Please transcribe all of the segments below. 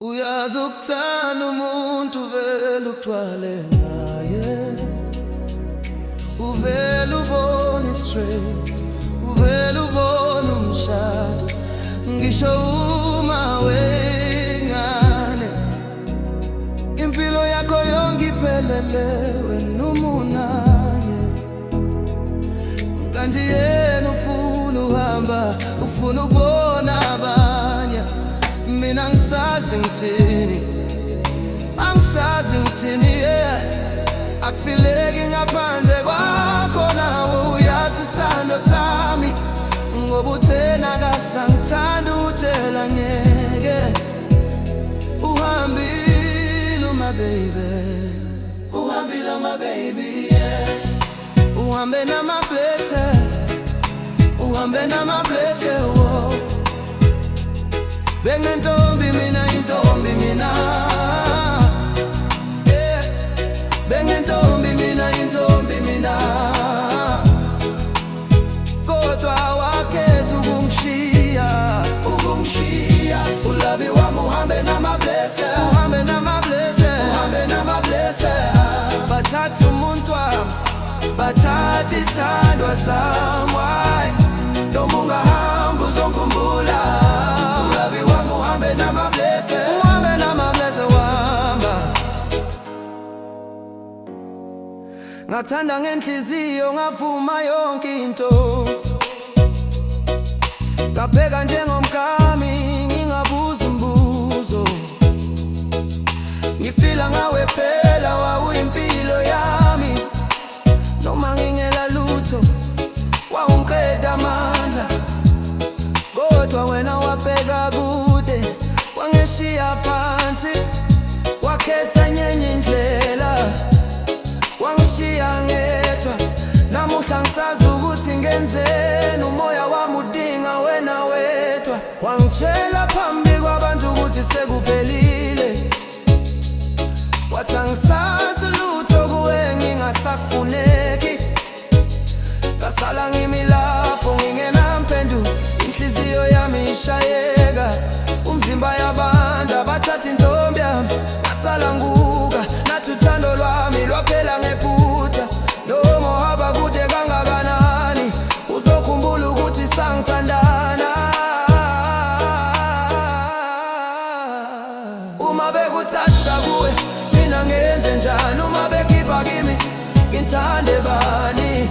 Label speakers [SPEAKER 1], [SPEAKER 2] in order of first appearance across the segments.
[SPEAKER 1] Uyazi ukuthanda umuntu vele ugcwale ngaye, uvele ubone straight, uvele ubone umshado, ngisho uma wengane impilo yakho yonke iphelele wena umunanye. Kanti yena ufuna uhamba, ufuna ukubona abanye. Mina ngisazi ngithini, angisazi ngithini, yeah. Akufileki ngaphandle kwakho, nawe uyazi isithando sami. Ngoba uthena kasangithanda utshela ngeke. Uhambile my baby, uhambile my baby, yeah. Uhambe nama blessed, uhambe nama blessed, oh. Bengentombi mina, intombi mina, yeah. Bengentombi mina, intombi mina. Kodwa wakhetha ukungishiya, ukungishiya. Ulabi wami uhambe nama blessed, uhambe nama blessed, uhambe nama blessed. Bathatha umuntu wami, bathatha isithandwa sami, why? Noma ungahamba uzongikhumbula. Ngathanda ngenhliziyo, ngavuma yonke into, ngabheka njengomkami, ngingabuza umbuzo. Ngifila ngawe phela, wawuyimpilo yami. Noma ngingela lutho, wawungiqeda amandla. Kodwa wena wabheka kude, wangishiya phansi, wakhetha nyenye indlela, wangishiya ngedwa. Namuhla ngisazi ukuthi ngenzeni, umoya wami udinga wena wedwa. Wangitshela phambi kwabantu ukuthi sekuphelile, wathi angisazi lutho kuwe, ngingasakufuneki. Ngasala ngimi lapho ngingenampendulo, inhliziyo yami ishayeka, umzimba yabantu abathatha intombi yami. Ngasala nguka, nathi uthando lwami lwaphela ngephutha. Noma uhamba kude kangakanani, uzokhumbula ukuthi sangithandana. Uma bekuthatha kuwe, mina ngenze njani? Uma bekhipha kimi, ngithande bani?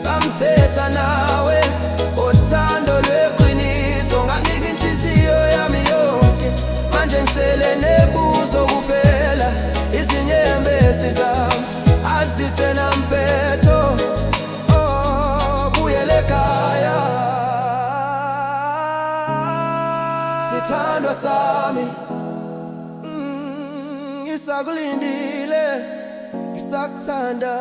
[SPEAKER 1] Ngamthetha nawe, uthando lweqiniso. Nganika inhliziyo yami yonke, manje ngisele nebuzo kuphela. Izinyembezi zami azisenampetho, oh, buyele ekhaya. Sithandwa sami, ngisakulindile, ngisakuthanda.